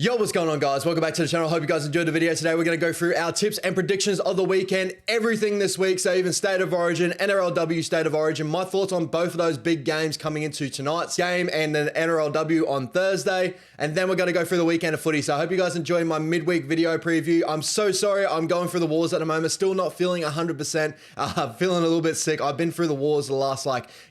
Yo, what's going on, guys? Welcome back to the channel. Hope you guys enjoyed the video. Today we're going to go through our tips and predictions of the weekend, everything this week, so even State of Origin, Nrlw State of Origin, my thoughts on both of those big games coming into tonight's game and then Nrlw on Thursday, and then we're going to go through the weekend of footy. So I hope you guys enjoyed my midweek video preview. I'm so sorry, I'm going through the wars at the moment, still not feeling 100%, feeling a little bit sick. I've been through the wars the last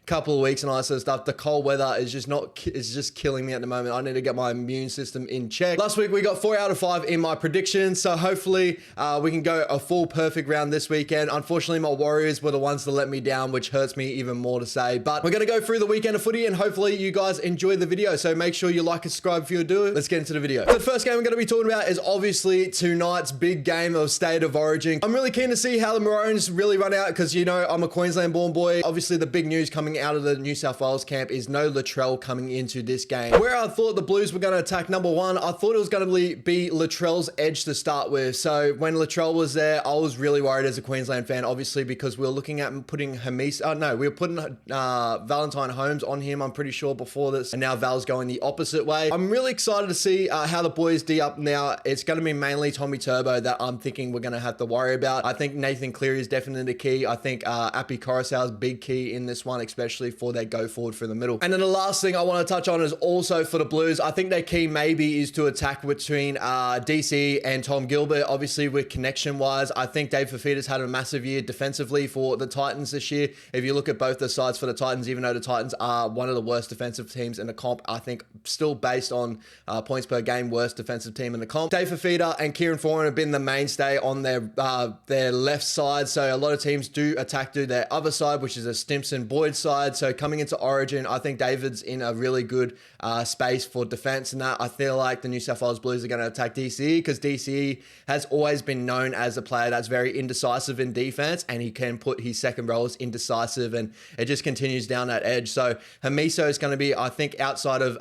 couple of weeks and all that sort of stuff. The cold weather is just killing me at the moment. I need to get my immune system in check. Last week we got 4 out of 5 in my predictions, so hopefully we can go a full perfect round this weekend. Unfortunately, my Warriors were the ones that let me down, which hurts me even more to say, but we're going to go through the weekend of footy and hopefully you guys enjoy the video, so make sure you like and subscribe if you do it. Let's get into the video. So the first game we're going to be talking about is obviously tonight's big game of State of Origin. I'm really keen to see how the Maroons really run out because, you know, I'm a Queensland born boy. Obviously the big news coming out of the New South Wales camp is no Latrell coming into this game. Where I thought the Blues were going to attack, number one, I thought it was going to be Latrell's edge to start with. So when Latrell was there, I was really worried as a Queensland fan, obviously, because we were looking at putting we were putting Valentine Holmes on him, I'm pretty sure, before this, and now Val's going the opposite way. I'm really excited to see how the boys D up now. It's going to be mainly Tommy Turbo that I'm thinking we're going to have to worry about. I think Nathan Cleary is definitely the key. I think Appy Coruscant's big key in this one, especially for their go forward for the middle. And then the last thing I want to touch on is also for the Blues. I think their key maybe is to attack between DC and Tom Gilbert. Obviously with connection wise, I think Dave Fafita's had a massive year defensively for the Titans this year. If you look at both the sides for the Titans, even though the Titans are one of the worst defensive teams in the comp, I think still based on points per game, worst defensive team in the comp. Dave Fafita and Kieran Foran have been the mainstay on their left side, so a lot of teams do attack to their other side, which is a Stimson-Boyd side. So coming into Origin, I think David's in a really good space for defense, and that I feel like the New South Wales Blues are going to attack DCE because DCE has always been known as a player that's very indecisive in defense, and he can put his second row as indecisive, and it just continues down that edge. So Hamiso is going to be, I think, outside of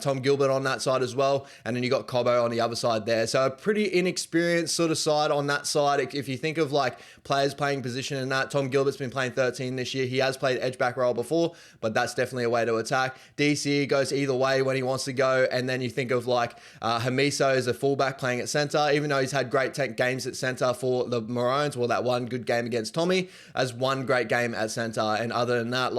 Tom Gilbert on that side as well, and then you got Cobbo on the other side there. So a pretty inexperienced sort of side on that side. If you think of like players playing position in that, Tom Gilbert's been playing 13 this year. He has played edge back role before, but that's definitely a way to attack. DCE goes either way when he wants to go, and then you think of like Hamiso as a fullback playing at center, even though he's had great games at center for the Maroons. Well, that one good game against Tommy as one great game at center, and other than that,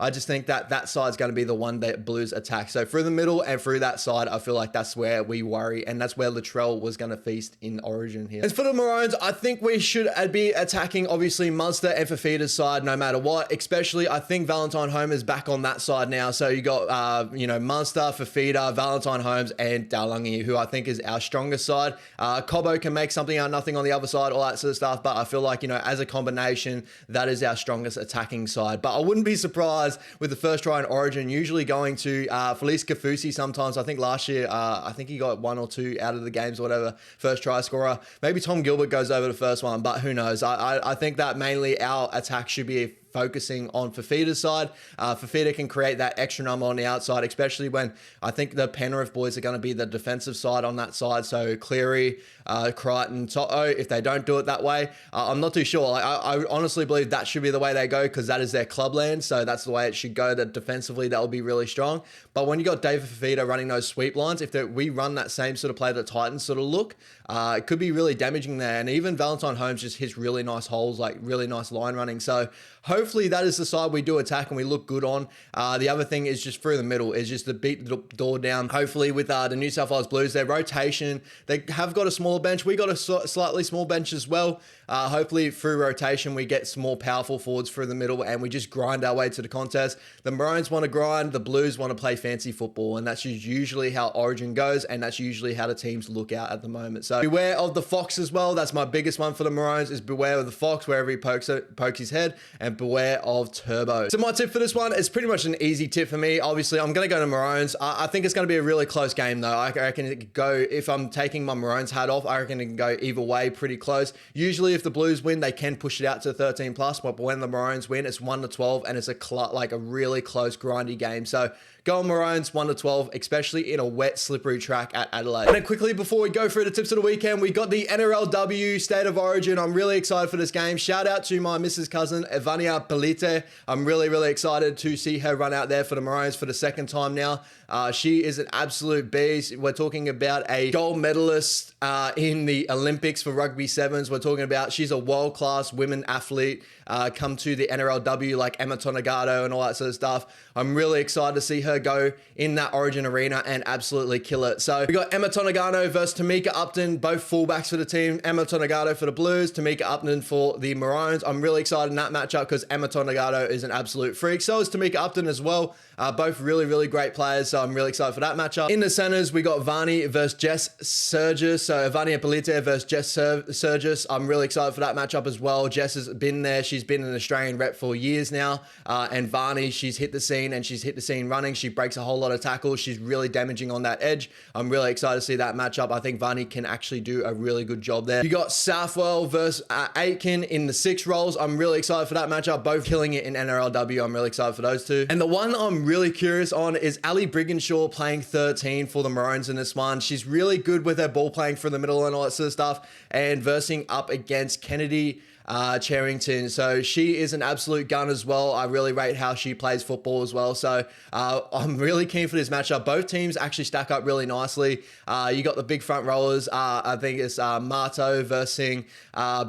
I just think that side's going to be the one that Blues attack. So through the middle and through that side, I feel like that's where we worry, and that's where Latrell was going to feast in Origin here. As for the Maroons, I think we should be attacking obviously Munster and Fafita's side no matter what, especially I think Valentine Holmes is back on that side now. So you got Munster, Fafita, Valentine Holmes, and Dalungi, who I think is our strongest side. Cobbo can make something out of nothing on the other side, all that sort of stuff, but I feel like, as a combination, that is our strongest attacking side. But I wouldn't be surprised with the first try in Origin usually going to Felice Kafusi sometimes. I think last year, I think he got 1 or 2 out of the games or whatever, first try scorer. Maybe Tom Gilbert goes over the first one, but who knows? I think that mainly our attack should be focusing on Fafita's side. Fafita can create that extra number on the outside, especially when I think the Penrith boys are going to be the defensive side on that side. So Cleary, Crichton, Toto, if they don't do it that way, I'm not too sure. I honestly believe that should be the way they go because that is their clubland. So that's the way it should go, that defensively that will be really strong. But when you got David Fafita running those sweep lines, if we run that same sort of play that Titans sort of look, it could be really damaging there. And even Valentine Holmes just hits really nice holes, like really nice line running. So hopefully that is the side we do attack and we look good on. The other thing is just through the middle is just to beat the door down. Hopefully with the New South Wales Blues, their rotation, they have got a smaller bench. We got a slightly small bench as well. Hopefully through rotation, we get some more powerful forwards through the middle and we just grind our way to the contest. The Maroons want to grind, the Blues want to play fancy football, and that's usually how Origin goes, and that's usually how the teams look out at the moment. So beware of the Fox as well. That's my biggest one for the Maroons, is beware of the Fox wherever he pokes his head, and beware of Turbo. So my tip for this one is pretty much an easy tip for me. Obviously, I'm going to go to Maroons. I think it's going to be a really close game though. I reckon it could go, if I'm taking my Maroons hat off, I reckon it can go either way pretty close. Usually if the Blues win, they can push it out to 13+, but when the Maroons win, it's 1-12, and it's a really close, grindy game. So Go on Maroons 1-12, especially in a wet, slippery track at Adelaide. And then quickly before we go through the tips of the weekend, we got the Nrlw State of Origin. I'm really excited for this game. Shout out to my Mrs. Cousin, Evania Belite. I'm really excited to see her run out there for the Maroons for the second time now. She is an absolute beast. We're talking about a gold medalist in the Olympics for rugby sevens. We're talking about she's a world-class women athlete. Come to the Nrlw like Emma Tonegado and all that sort of stuff. I'm really excited to see her go in that Origin arena and absolutely kill it. So we got Emma Tonegado versus Tamika Upton, both fullbacks for the team. Emma Tonegado for the Blues, Tamika Upton for the Maroons. I'm really excited in that matchup because Emma Tonegado is an absolute freak. So is Tamika Upton as well. Both really great players. So I'm really excited for that matchup. In the centers, we got Vani versus Jess Surgis. So Vania Polite versus Jess Surgis. I'm really excited for that matchup as well. Jess has been there. She's been an Australian rep for years now. And Vani, she's hit the scene and she's hit the scene running. She breaks a whole lot of tackles. She's really damaging on that edge. I'm really excited to see that matchup. I think Vani can actually do a really good job there. You got Southwell versus Aitken in the 6 roles. I'm really excited for that matchup. Both killing it in Nrlw. I'm really excited for those two. And the one I'm really curious on is Ali Brigginshaw playing 13 for the Maroons in this one. She's really good with her ball playing from the middle and all that sort of stuff, and versing up against Kennedy Charrington. So she is an absolute gun as well. I really rate how she plays football as well. So I'm really keen for this matchup. Both teams actually stack up really nicely. You got the big front rollers. I think it's Marto versus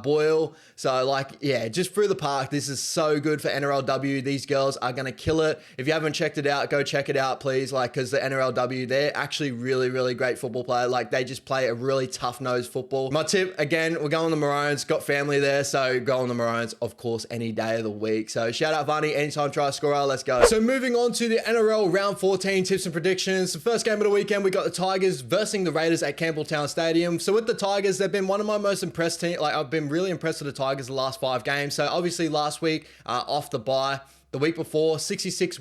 Boyle. So like, yeah, just through the park, this is so good for Nrlw. These girls are going to kill it. If you haven't checked it out, go check it out, please. Like, because the Nrlw, they're actually really great football player. Like, they just play a really tough-nosed football. My tip, again, we're going the Maroons. Got family there, so go on the Maroons, of course, any day of the week. So shout out Vani, anytime try scorer. Let's go. So moving on to the NRL round 14 tips and predictions. The first game of the weekend, we got the Tigers versus the Raiders at Campbelltown Stadium. So with the Tigers, they've been one of my most impressed teams. Like, I've been really impressed with the Tigers the last 5 games. So obviously last week, off the bye. The week before, 66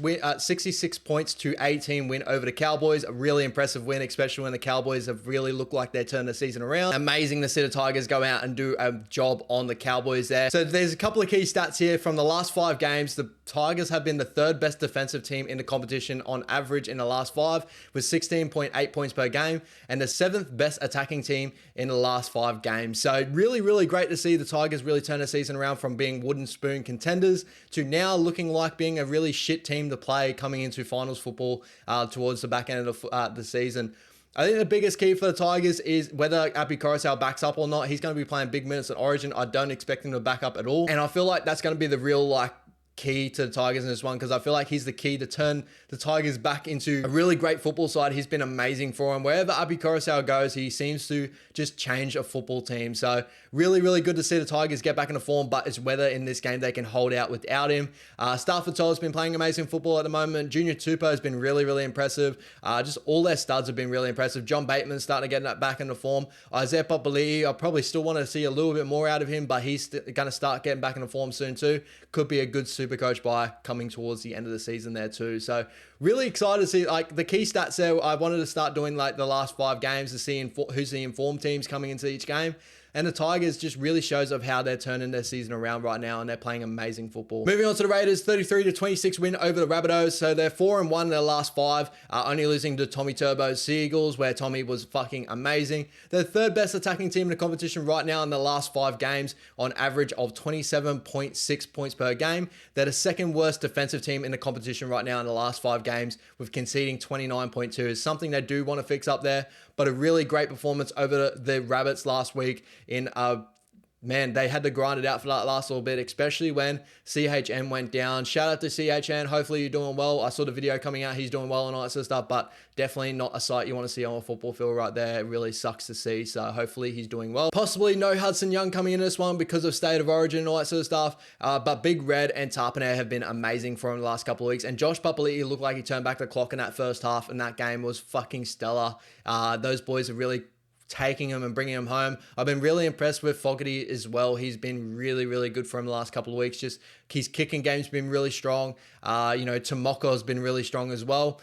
points to 18 win over the Cowboys. A really impressive win, especially when the Cowboys have really looked like they're turning the season around. Amazing to see the Tigers go out and do a job on the Cowboys there. So there's a couple of key stats here. From the last 5 games, the Tigers have been the 3rd best defensive team in the competition on average in the last 5, with 16.8 points per game, and the 7th best attacking team in the last 5 games. So really great to see the Tigers really turn the season around from being wooden spoon contenders to now looking like being a really shit team to play coming into finals football towards the back end of the season. I think the biggest key for the Tigers is whether Api Coruscant backs up or not. He's going to be playing big minutes at Origin. I don't expect him to back up at all. And I feel like that's going to be the real key to the Tigers in this one, because I feel like he's the key to turn the Tigers back into a really great football side. He's been amazing for him. Wherever Api Coruscant goes, he seems to just change a football team. So really good to see the Tigers get back into form, but it's whether in this game they can hold out without him. Stafford Toll's been playing amazing football at the moment. Junior Tupou has been really impressive. Just all their studs have been really impressive. John Bateman's starting to get that back into form. Isaiah Papali'i, I probably still want to see a little bit more out of him, but he's going to start getting back into form soon too. Could be a good super coach buy coming towards the end of the season there too. So really excited to see like the key stats there. I wanted to start doing like the last 5 games to see who's the informed teams coming into each game. And the Tigers just really shows of how they're turning their season around right now, and they're playing amazing football. Moving on to the Raiders, 33-26 win over the Rabbitohs. So they're 4-1 in their last 5, only losing to Tommy Turbo's Seagulls, where Tommy was fucking amazing. They're the 3rd best attacking team in the competition right now in the last 5 games, on average of 27.6 points per game. They're the 2nd worst defensive team in the competition right now in the last 5 games, with conceding 29.2. Is something they do want to fix up there, but a really great performance over the Rabbits last week in man, they had to grind it out for that last little bit, especially when CHN went down. Shout out to CHN. Hopefully you're doing well. I saw the video coming out. He's doing well and all that sort of stuff, but definitely not a sight you want to see on a football field right there. It really sucks to see. So hopefully he's doing well. Possibly no Hudson Young coming in this one because of state of origin and all that sort of stuff. But Big Red and Tarpanair have been amazing for him the last couple of weeks. And Josh Papali'i looked like he turned back the clock in that first half, and that game was fucking stellar. Those boys are really taking him and bringing him home. I've been really impressed with Fogarty as well. He's been really good for him the last couple of weeks, just His kicking game's been really strong. Tomoko has been really strong as well.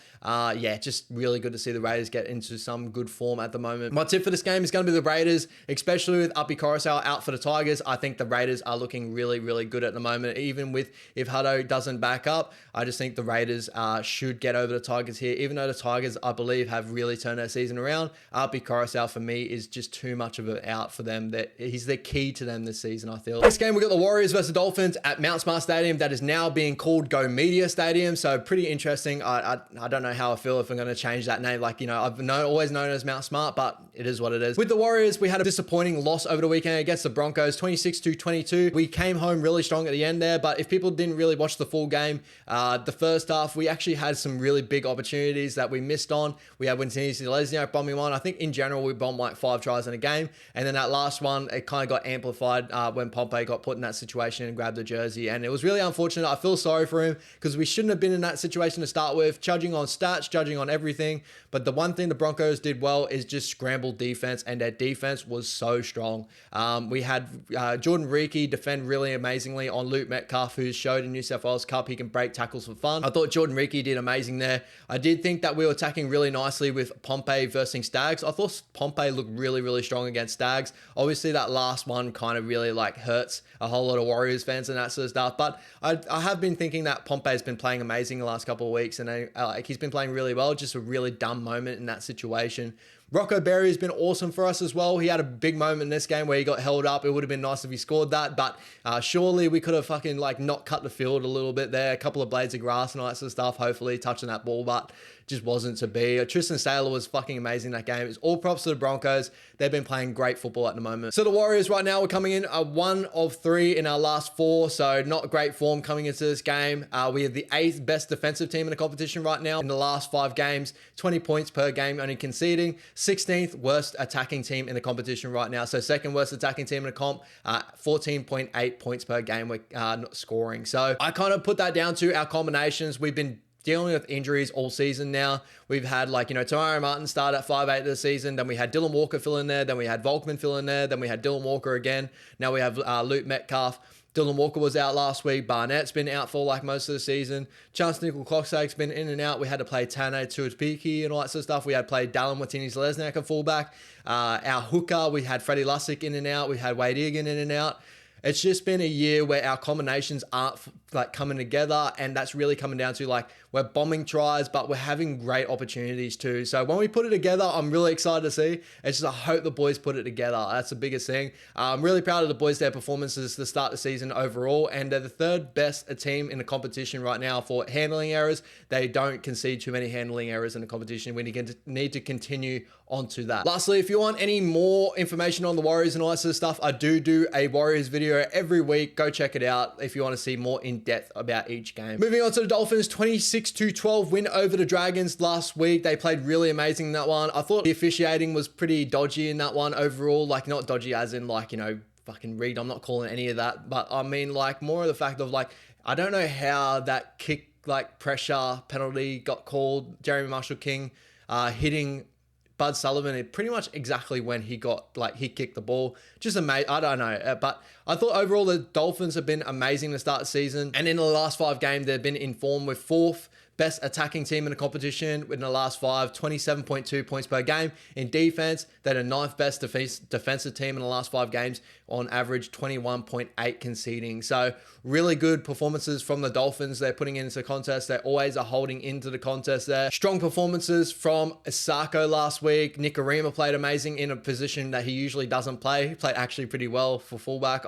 Just really good to see the Raiders get into some good form at the moment. My tip for this game is going to be the Raiders, especially with Api Coruscant out for the Tigers. I think the Raiders are looking really, really good at the moment. Even with if Hutto doesn't back up, I just think the Raiders should get over the Tigers here. Even though the Tigers, I believe, have really turned their season around, Api Coruscant for me is just too much of an out for them. That he's the key to them this season, I feel. Next game, we got the Warriors versus the Dolphins at Mount Smart Stadium. That is now being called Go Media Stadium. So pretty interesting. I don't know how I feel if I'm going to change that name. I've always known it as Mount Smart, but it is what it is. With the Warriors, we had a disappointing loss over the weekend against the Broncos, 26-22. We came home really strong at the end there, but if people didn't really watch the full game, the first half, we actually had some really big opportunities that we missed on. We had Wintini Lesniak bombing one. I think in general, we bombed like 5 tries in a game. And then that last one, it kind of got amplified when Pompey got put in that situation and grabbed the jersey. And it was really unfortunate. I feel sorry for him because we shouldn't have been in that situation to start with, judging on stats, judging on everything. But the one thing the Broncos did well is just scramble defense, and their defense was so strong. We had Jordan Reiki defend really amazingly on Luke Metcalf, who's showed in New South Wales Cup he can break tackles for fun. I thought Jordan Reiki did amazing there. I did think that we were attacking really nicely with Pompey versus Stags. I thought Pompey looked really, really strong against Stags. Obviously, that last one kind of really hurts a whole lot of Warriors fans and that sort of stuff. But I have been thinking that Pompey's been playing amazing the last couple of weeks, and he's been playing really well. Just a really dumb moment in that situation. Rocco Berry has been awesome for us as well. He had a big moment in this game where he got held up. It would have been nice if he scored that, but surely we could have fucking not cut the field a little bit there. A couple of blades of grass and all that sort of stuff, hopefully touching that ball, but just wasn't to be. Tristan Saylor was fucking amazing in that game. It's all props to the Broncos. They've been playing great football at the moment. So the Warriors right now, we're coming in 1 of 3 in our last 4, so not great form coming into this game. We have the 8th best defensive team in the competition right now. In the last 5 games, 20 points per game only conceding. 16th worst attacking team in the competition right now. So second worst attacking team in the comp, 14.8 points per game we're not scoring. So I kind of put that down to our combinations. We've been dealing with injuries all season now. We've had Tamari Martin start at 5'8" of the season. Then we had Dylan Walker fill in there. Then we had Volkman fill in there. Then we had Dylan Walker again. Now we have Luke Metcalf. Dylan Walker was out last week. Barnett's been out for most of the season. Chance Nickel-Clocksake's been in and out. We had to play Tane Tuatupiki and all that sort of stuff. We had played Dallin Watini-Lesniak at fullback. Our hooker, we had Freddie Lussick in and out. We had Wade Egan in and out. It's just been a year where our combinations aren't coming together, and that's really coming down to we're bombing tries, but we're having great opportunities too. So when we put it together, I'm really excited to see. It's just I hope the boys put it together. That's the biggest thing. I'm really proud of the boys, their performances to start the season overall, and they're the 3rd best team in the competition right now for handling errors. They don't concede too many handling errors in the competition. We need to continue onto that. Lastly, if you want any more information on the Warriors and all that sort of stuff, I do a Warriors video every week. Go check it out if you want to see more in depth about each game. Moving on to the Dolphins, 26-12 win over the Dragons last week. They played really amazing in that one. I thought the officiating was pretty dodgy in that one overall. Not dodgy as in fucking rigged. I'm not calling any of that, but I mean more of the fact of I don't know how that kick pressure penalty got called. Jeremy Marshall-King hitting Bud Sullivan, pretty much exactly when he got, he kicked the ball. Just amazing. I don't know. But I thought overall the Dolphins have been amazing to start the season. And in the last 5 games, they've been in form with 4th best attacking team in the competition in the last 5, 27.2 points per game. In defense, they're the 9th best defensive team in the last 5 games, on average 21.8 conceding. So really good performances from the Dolphins. They're putting into the contest. They always are holding into the contest there. Strong performances from Isako last week. Nick Arima played amazing in a position that he usually doesn't play. He played actually pretty well for fullback,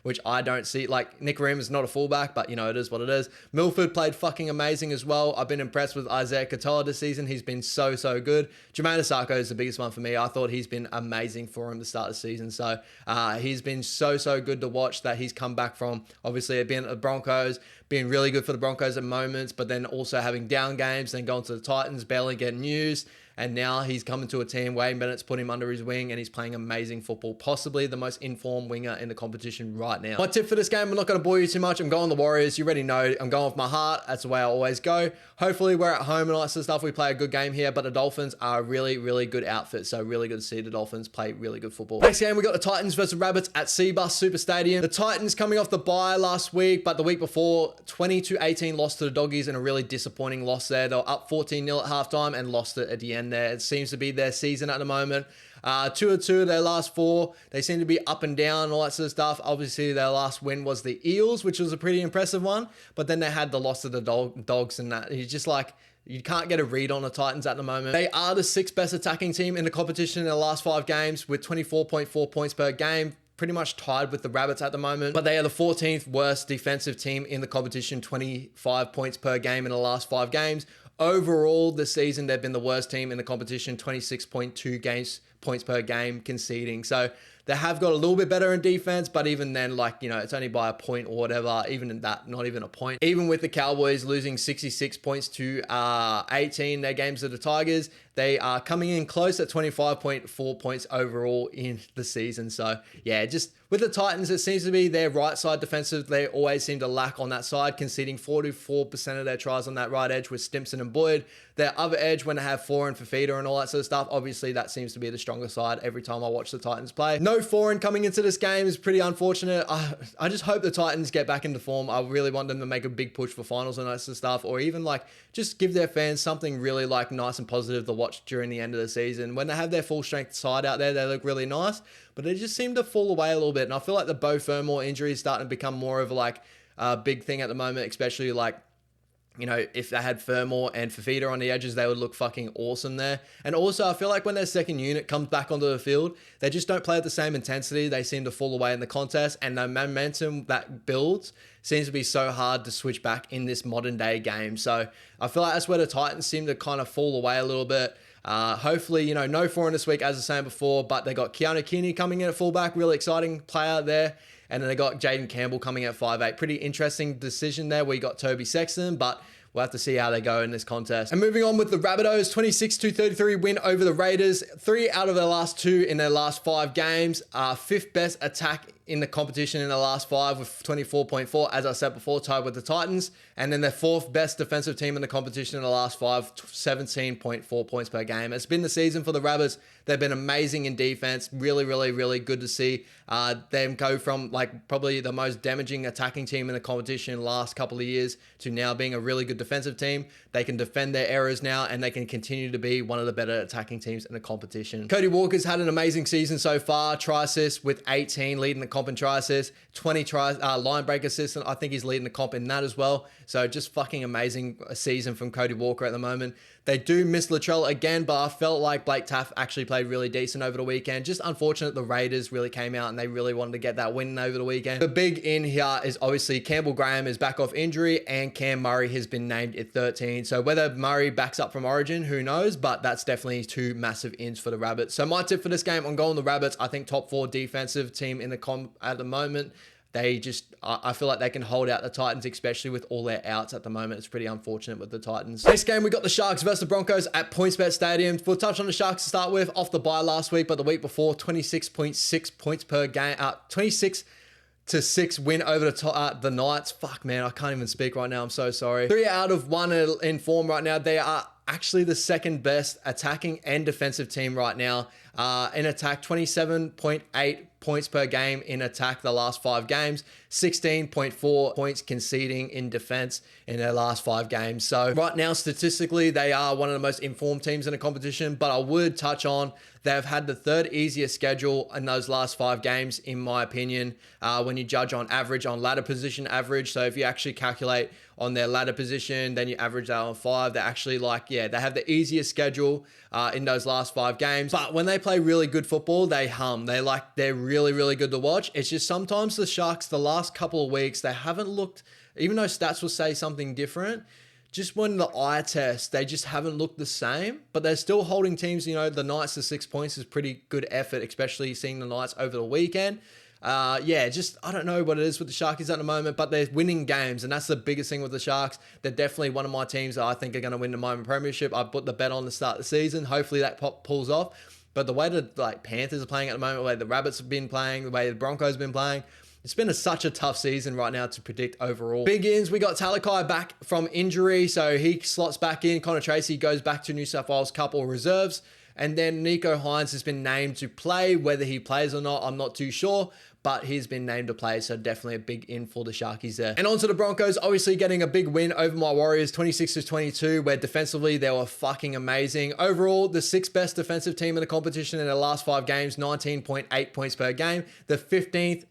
which I don't see. Nick Arima's not a fullback, but it is what it is. Milford played fucking amazing as well. I've been impressed with Isaiah Katoa this season. He's been so good. Jermaine Isako is the biggest one for me. I thought he's been amazing for him to start the season. So he's been so good to watch that he's come back from obviously being at the Broncos, being really good for the Broncos at moments, but then also having down games, then going to the Titans, barely getting used. and now he's coming to a team. Wayne Bennett's put him under his wing, and he's playing amazing football, possibly the most informed winger in the competition right now. My tip for this game, I'm not going to bore you too much. I'm going the Warriors. You already know I'm going with my heart. That's the way I always go. Hopefully we're at home and all that sort of stuff. We play a good game here, but the Dolphins are a really, really good outfit. So really good to see the Dolphins play really good football. Next game, we got the Titans versus Rabbits at Seabus Super Stadium. The Titans coming off the bye last week, but the week before, 20-18 lost to the Doggies in a really disappointing loss there. They were up 14-0 at halftime and lost it at the end there. It seems to be their season at the moment. 2-2 of their last 4. They seem to be up and down and all that sort of stuff. Obviously, their last win was the Eels, which was a pretty impressive one. But then they had the loss of the Dogs and that. He's just like, you can't get a read on the Titans at the moment. They are the 6th best attacking team in the competition in the last 5 games with 24.4 points per game. Pretty much tied with the Rabbits at the moment. But they are the 14th worst defensive team in the competition, 25 points per game in the last 5 games. Overall, this season, they've been the worst team in the competition, 26.2 points per game conceding. So they have got a little bit better in defense, but even then, like, you know, it's only by a point or whatever. Even in that, not even a point. Even with the Cowboys losing 66 points to 18 their games to the Tigers, they are coming in close at 25.4 points overall in the season. So yeah, just with the Titans, it seems to be their right side defensive. They always seem to lack on that side, conceding 44% of their tries on that right edge with Stimson and Boyd. Their other edge, when they have Foreign, Fafita and all that sort of stuff, obviously that seems to be the stronger side every time I watch the Titans play. No Foreign coming into this game is pretty unfortunate. I just hope the Titans get back into form. I really want them to make a big push for finals and that sort of stuff, or even like just give their fans something really like nice and positive to watch during the end of the season. When they have their full strength side out there, they look really nice, but they just seem to fall away a little bit. And I feel like the Beau Fermor injury is starting to become more of like a big thing at the moment, especially like, you know, if they had Fermor and Fafita on the edges, they would look fucking awesome there. And also, I feel like when their second unit comes back onto the field, they just don't play at the same intensity. They seem to fall away in the contest, and the momentum that builds seems to be so hard to switch back in this modern day game. So I feel like that's where the Titans seem to kind of fall away a little bit. Hopefully, you know, no Foreign this week, as I was saying before, but they got Keanu Keeney coming in at fullback, really exciting player there. And then they got Jaden Campbell coming at 5'8". Pretty interesting decision there. We got Toby Sexton, but we'll have to see how they go in this contest. And moving on with the Rabbitohs, 26-33 win over the Raiders. 3 out of their last 2 in their last 5 games. 5th best attack in the competition in the last 5 with 24.4, as I said before, tied with the Titans. And then their 4th best defensive team in the competition in the last 5, 17.4 points per game. It's been the season for the Rabbits. They've been amazing in defense. Really, really, really good to see them go from like probably the most damaging attacking team in the competition in the last couple of years to now being a really good defensive team. They can defend their errors now, and they can continue to be one of the better attacking teams in the competition. Cody Walker's had an amazing season so far. Try assists with 18, leading the comp in try assists. 20 tries, line break assists, and I think he's leading the comp in that as well. So just fucking amazing season from Cody Walker at the moment. They do miss Latrell again, but I felt like Blake Taff actually played really decent over the weekend. Just unfortunate the Raiders really came out and they really wanted to get that win over the weekend. The big in here is obviously Campbell Graham is back off injury and Cam Murray has been named at 13. So whether Murray backs up from Origin, who knows? But that's definitely 2 massive ins for the Rabbits. So my tip for this game, I'm going the Rabbits. I think top 4 defensive team in the comp at the moment. They just, I feel like they can hold out the Titans, especially with all their outs at the moment. It's pretty unfortunate with the Titans. Next game, we got the Sharks versus the Broncos at PointsBet Stadium. We'll touch on the Sharks to start with. Off the bye last week, but the week before, 26.6 points per game. 26-6 win over the Knights. Fuck, man, I can't even speak right now. I'm so sorry. 3 out of 1 in form right now. They are actually the 2nd best attacking and defensive team right now. In attack, 27.8 points per game in attack the last 5 games, 16.4 points conceding in defense in their last 5 games. So right now, statistically, they are one of the most informed teams in the competition, but I would touch on they've had the 3rd easiest schedule in those last 5 games, in my opinion, when you judge on average, on ladder position average. So if you actually calculate on their ladder position, then you average that on 5, they're actually like, yeah, they have the easiest schedule in those last 5 games. But when they play really good football, they hum. They're really, really good to watch. It's just sometimes the Sharks, the last couple of weeks, they haven't looked, even though stats will say something different, just when the eye test, they just haven't looked the same, but they're still holding teams. You know, the Knights to 6 points is pretty good effort, especially seeing the Knights over the weekend. Yeah, just I don't know what it is with the Sharkies at the moment, but they're winning games, and that's the biggest thing with the Sharks. They're definitely one of my teams that I think are going to win the moment premiership. I put the bet on the start of the season. Hopefully that pulls off. But the way the Panthers are playing at the moment, the way the Rabbits have been playing, the way the Broncos have been playing, it's been such a tough season right now to predict overall. Big ins, we got Talakai back from injury, so he slots back in. Connor Tracy goes back to New South Wales Cup or reserves. And then Nico Hines has been named to play. Whether he plays or not, I'm not too sure, but he's been named to play, so definitely a big in for the Sharkies there. And on to the Broncos, obviously getting a big win over my Warriors, 26-22, where defensively they were fucking amazing. Overall, the 6th best defensive team in the competition in the last 5 games, 19.8 points per game. The 15th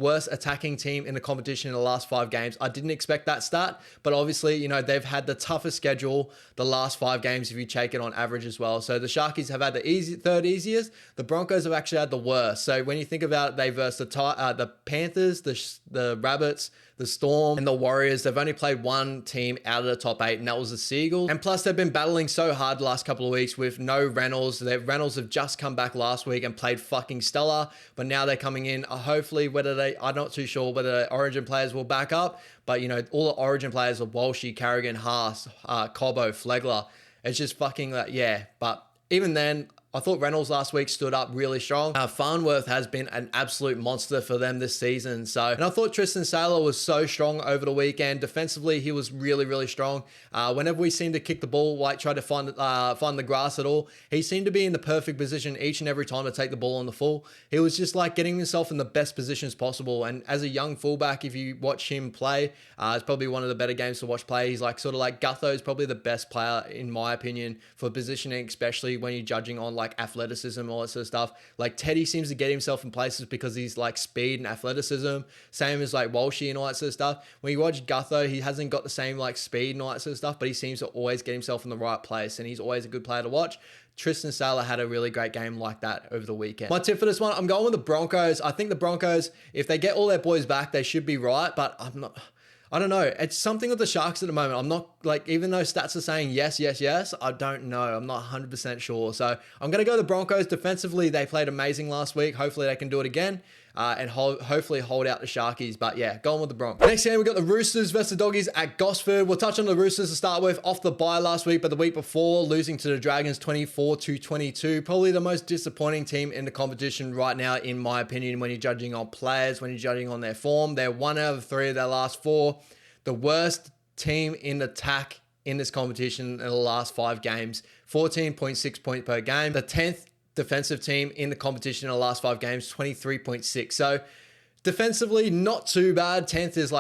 worst attacking team in the competition in the last 5 games. I didn't expect that stat, but obviously, you know, they've had the toughest schedule the last 5 games if you take it on average as well. So the Sharkies have had the third easiest. The Broncos have actually had the worst. So when you think about it, they versed the Panthers, the Rabbits, the Storm, and the Warriors. They've only played one team out of the top 8, and that was the Seagulls. And plus, they've been battling so hard the last couple of weeks with no Reynolds. Reynolds have just come back last week and played fucking stellar, but now they're coming in. Hopefully, I'm not too sure whether the Origin players will back up, but you know, all the Origin players are Walshy, Carrigan, Haas, Cobbo, Flegler. It's just fucking yeah. But even then, I thought Reynolds last week stood up really strong. Farnworth has been an absolute monster for them this season. And I thought Tristan Saylor was so strong over the weekend. Defensively, he was really, really strong. Whenever we seemed to kick the ball, try to find the grass at all, he seemed to be in the perfect position each and every time to take the ball on the full. He was just getting himself in the best positions possible. And as a young fullback, if you watch him play, it's probably one of the better games to watch play. He's Gutho is probably the best player, in my opinion, for positioning, especially when you're judging on athleticism, all that sort of stuff. Teddy seems to get himself in places because he's speed and athleticism. Same as Walshy and all that sort of stuff. When you watch Gutho, he hasn't got the same speed and all that sort of stuff, but he seems to always get himself in the right place, and he's always a good player to watch. Tristan Saylor had a really great game like that over the weekend. My tip for this one, I'm going with the Broncos. I think the Broncos, if they get all their boys back, they should be right, but I don't know. It's something with the Sharks at the moment. I'm not even though stats are saying yes, I don't know. I'm not 100% sure. So I'm going to go the Broncos. Defensively, they played amazing last week. Hopefully they can do it again. And hopefully hold out the Sharkies. But yeah, going with the Broncos. Next game, we got the Roosters versus the Doggies at Gosford. We'll touch on the Roosters to start with. Off the bye last week, but the week before, losing to the Dragons 24-22. Probably the most disappointing team in the competition right now, in my opinion, when you're judging on players, when you're judging on their form. They're 1 out of 3 of their last 4. The worst team in attack in this competition in the last 5 games. 14.6 points per game. The 10th defensive team in the competition in the last 5 games, 23.6. So defensively, not too bad. 10th is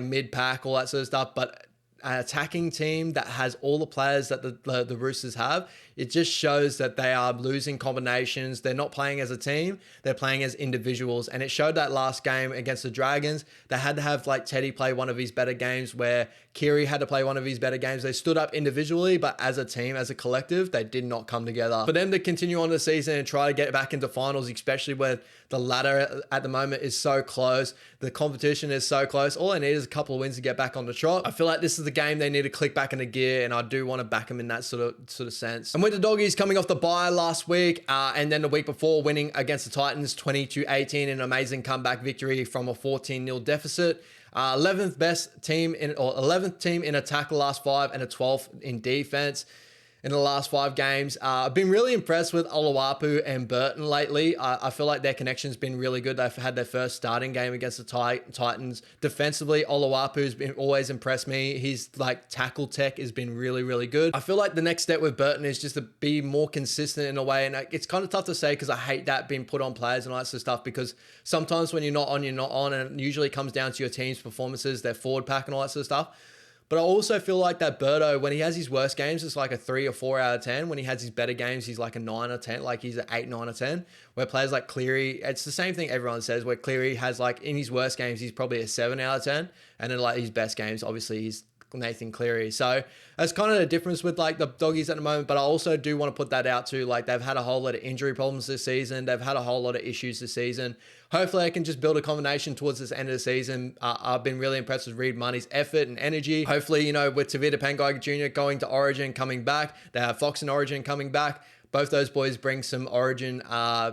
mid-pack, all that sort of stuff. But an attacking team that has all the players that the Roosters have, it just shows that they are losing combinations. They're not playing as a team. They're playing as individuals. And it showed that last game against the Dragons. They had to have Teddy play one of his better games, where Kiri had to play one of his better games. They stood up individually, but as a team, as a collective, they did not come together. For them to continue on the season and try to get back into finals, especially where the ladder at the moment is so close, the competition is so close, all they need is a couple of wins to get back on the trot. I feel like this is the game they need to click back into gear, and I do want to back them in that sort of sense. And with the Doggies coming off the bye last week, and then the week before winning against the Titans 20-18, an amazing comeback victory from a 14-0 deficit. 11th team in attack the last 5, and a 12th in defense in the last 5 games. I've been really impressed with Oluwapu and Burton lately. I feel like their connection's been really good. They've had their first starting game against the Titans. Defensively, Oluwapu's been always impressed me. His tackle tech has been really, really good. I feel like the next step with Burton is just to be more consistent in a way. And it's kind of tough to say because I hate that being put on players and all that sort of stuff, because sometimes when you're not on, you're not on. And it usually comes down to your team's performances, their forward pack and all that sort of stuff. But I also feel like that Birdo, when he has his worst games, it's a 3 or 4 out of 10. When he has his better games, he's a 9 or 10. He's an 8, 9 or 10. Where players like Cleary, it's the same thing everyone says, where Cleary has in his worst games, he's probably a 7 out of 10. And then his best games, obviously he's Nathan Cleary. So that's kind of the difference with the Doggies at the moment. But I also do want to put that out too. They've had a whole lot of injury problems this season. They've had a whole lot of issues this season. Hopefully I can just build a combination towards this end of the season. I've been really impressed with Reid Money's effort and energy. Hopefully, with Tavita Pangai Jr. going to Origin, coming back, they have Fox in Origin coming back. both those boys bring some Origin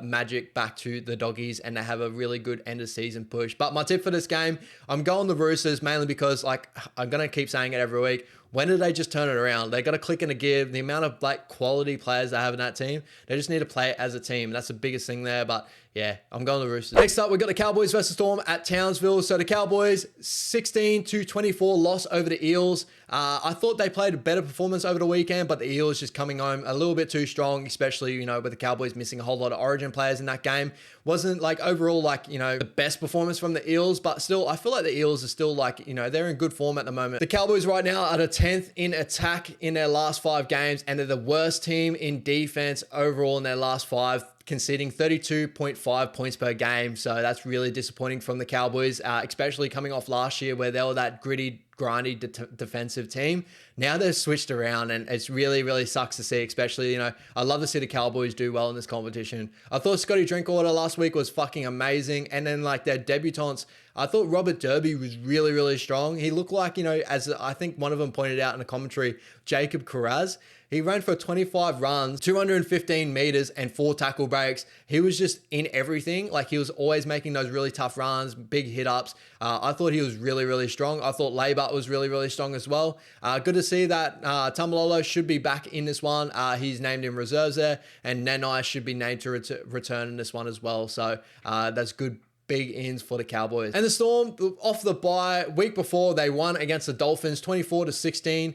magic back to the Doggies, and they have a really good end of season push. But my tip for this game, I'm going the Roosters, mainly because, like, I'm going to keep saying it every week. When did they just turn it around? They got to click in a gear. The amount of like quality players they have in that team, they just need to play as a team. That's the biggest thing there. But yeah, I'm going to the Roosters. Next up, we've got the Cowboys versus Storm at Townsville. So the Cowboys, 16-24 loss over the Eels. I thought they played a better performance over the weekend, but the Eels just coming home a little bit too strong, especially, you know, with the Cowboys missing a whole lot of Origin players in that game. Wasn't like overall, like, you know, the best performance from the Eels, but still, I feel like the Eels are still like, you know, they're in good form at the moment. The Cowboys right now are the 10th in attack in their last 5 games, and they're the worst team in defense overall in their last 5, conceding 32.5 points per game. So that's really disappointing from the Cowboys, especially coming off last year where they were that gritty, grindy defensive team. Now they're switched around, and it's really, really sucks to see, especially, you know, I love to see the Cowboys do well in this competition. I thought Scotty Drinkwater last week was fucking amazing. And then like their debutants, I thought Robert Derby was really, really strong. He looked like, you know, as I think one of them pointed out in the commentary, Jacob Carraz. He ran for 25 runs, 215 meters, and 4 tackle breaks. He was just in everything. Like, he was always making those really tough runs, big hit-ups. I thought he was really, really strong. I thought Laybutt was really, really strong as well. Good to see that Tamalolo should be back in this one. He's named in reserves there, and Nanai should be named to return in this one as well. So that's good. Big ins for the Cowboys. And the Storm, off the bye, week before, they won against the Dolphins 24-16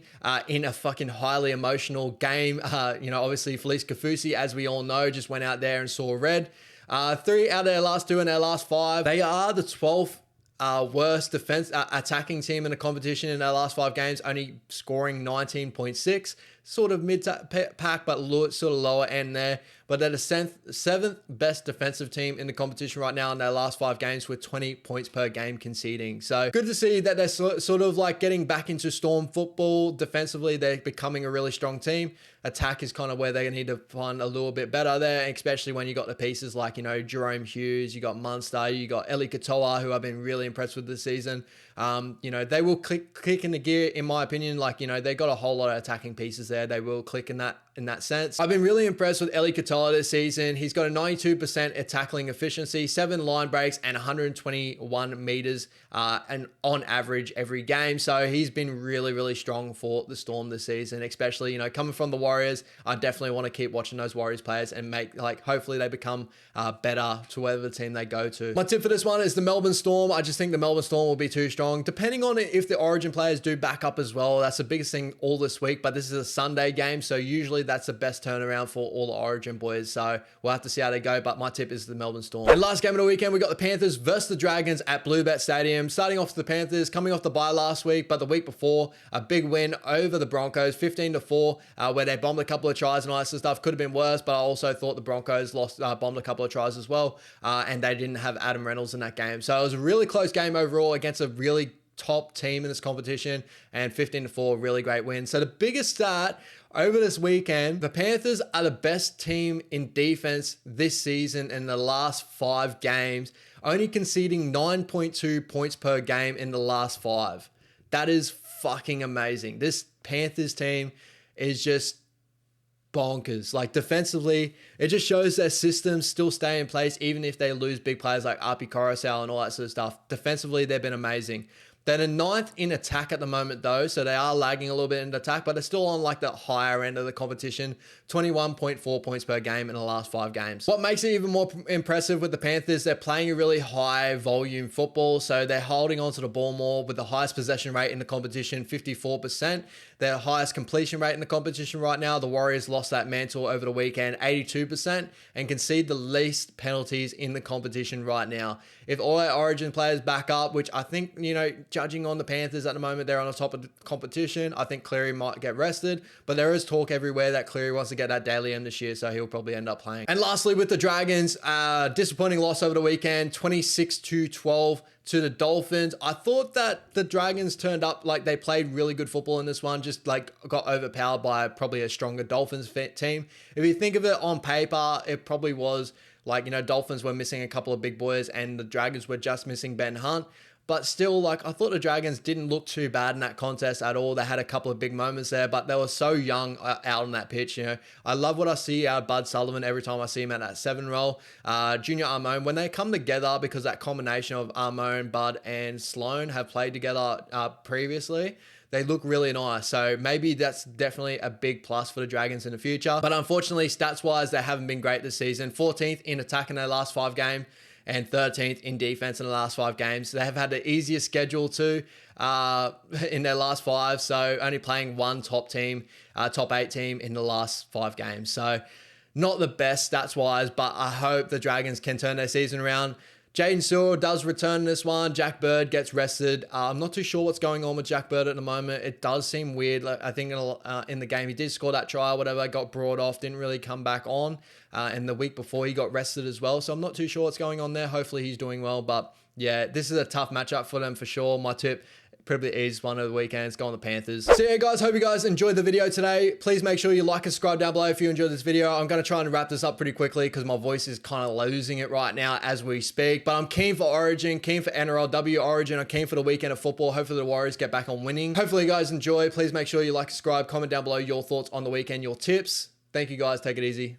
in a fucking highly emotional game. You know, obviously Felice Kafusi, as we all know, just went out there and saw red. 3 out of their last 2 in their last 5. They are the 12th worst defense attacking team in the competition in their last 5 games, only scoring 19.6. Sort of mid-pack, but sort of lower end there. But they're the 7th best defensive team in the competition right now in their last 5 games with 20 points per game conceding. So good to see that they're sort of like getting back into Storm football. Defensively, they're becoming a really strong team. Attack is kind of where they need to find a little bit better there, especially when you got the pieces like, you know, Jerome Hughes, you got Munster, you got Eli Katoa, who I've been really impressed with this season. You know, they will click in the gear, in my opinion. Like, you know, they got a whole lot of attacking pieces there. They will click in that sense. I've been really impressed with Eli Katoa this season. He's got a 92% at tackling efficiency, 7 line breaks, and 121 meters and on average every game. So he's been really, really strong for the Storm this season, especially, you know, coming from the Warriors. I definitely want to keep watching those Warriors players and make, like, hopefully they become better to whatever team they go to. My tip for this one is the Melbourne Storm. I just think the Melbourne Storm will be too strong. Depending on if the Origin players do back up as well, that's the biggest thing all this week, but this is a Sunday game, so usually that's the best turnaround for all the Origin boys, so we'll have to see how they go, but my tip is the Melbourne Storm. And last game of the weekend, we got the Panthers versus the Dragons at Bluebet Stadium. Starting off the Panthers, coming off the bye last week, but the week before, a big win over the Broncos, 15-4, where they bombed a couple of tries and all that sort of stuff. Could have been worse, but I also thought the Broncos bombed a couple of tries as well, and they didn't have Adam Reynolds in that game. So it was a really close game overall against a really top team in this competition, and 15-4, really great win. So the biggest stat over this weekend, the Panthers are the best team in defense this season in the last 5 games, only conceding 9.2 points per game in the last 5. That is fucking amazing. This Panthers team is just bonkers. Like, defensively, it just shows their systems still stay in place even if they lose big players like Api Coruscant and all that sort of stuff. Defensively, they've been amazing. They're the 9th in attack at the moment, though, so they are lagging a little bit in attack, but they're still on like the higher end of the competition, 21.4 points per game in the last 5 games. What makes it even more impressive with the Panthers, they're playing a really high volume football, so they're holding onto the ball more with the highest possession rate in the competition, 54%. Their highest completion rate in the competition right now, the Warriors lost that mantle over the weekend, 82%, and concede the least penalties in the competition right now. If all our Origin players back up, which I think, you know, judging on the Panthers at the moment, they're on the top of the competition. I think Cleary might get rested, but there is talk everywhere that Cleary wants to get that Daly M this year, so he'll probably end up playing. And lastly, with the Dragons, disappointing loss over the weekend, 26-12 to the Dolphins. I thought that the Dragons turned up, like they played really good football in this one, just like got overpowered by probably a stronger Dolphins team. If you think of it on paper, it probably was like, you know, Dolphins were missing a couple of big boys and the Dragons were just missing Ben Hunt. but still, like, I thought the Dragons didn't look too bad in that contest at all. They had a couple of big moments there, but they were so young out on that pitch. You know, I love what I see out of Bud Sullivan every time I see him at that 7 role. Junior Armone, when they come together, because that combination of Armone, Bud, and Sloan have played together previously, they look really nice. So maybe that's definitely a big plus for the Dragons in the future. But unfortunately, stats-wise, they haven't been great this season. 14th in attack in their last 5 games and 13th in defense in the last 5 games. They have had the easiest schedule too in their last 5. So only playing one top 8 team in the last 5 games. So not the best stats-wise, but I hope the Dragons can turn their season around. Jaden Sewell does return this one. Jack Bird gets rested. I'm not too sure what's going on with Jack Bird at the moment. It does seem weird. Like, I think in the game he did score that try or whatever, got brought off, didn't really come back on. And the week before he got rested as well. So I'm not too sure what's going on there. Hopefully he's doing well. But yeah, this is a tough matchup for them for sure. My tip probably is one of the weekends. Go on the Panthers. So yeah, guys, hope you guys enjoyed the video today. Please make sure you like and subscribe down below if you enjoyed this video. I'm going to try and wrap this up pretty quickly because my voice is kind of losing it right now as we speak. But I'm keen for Origin, keen for NRLW Origin. I'm keen for the weekend of football. Hopefully the Warriors get back on winning. Hopefully you guys enjoy. Please make sure you like, subscribe, comment down below your thoughts on the weekend, your tips. Thank you guys. Take it easy.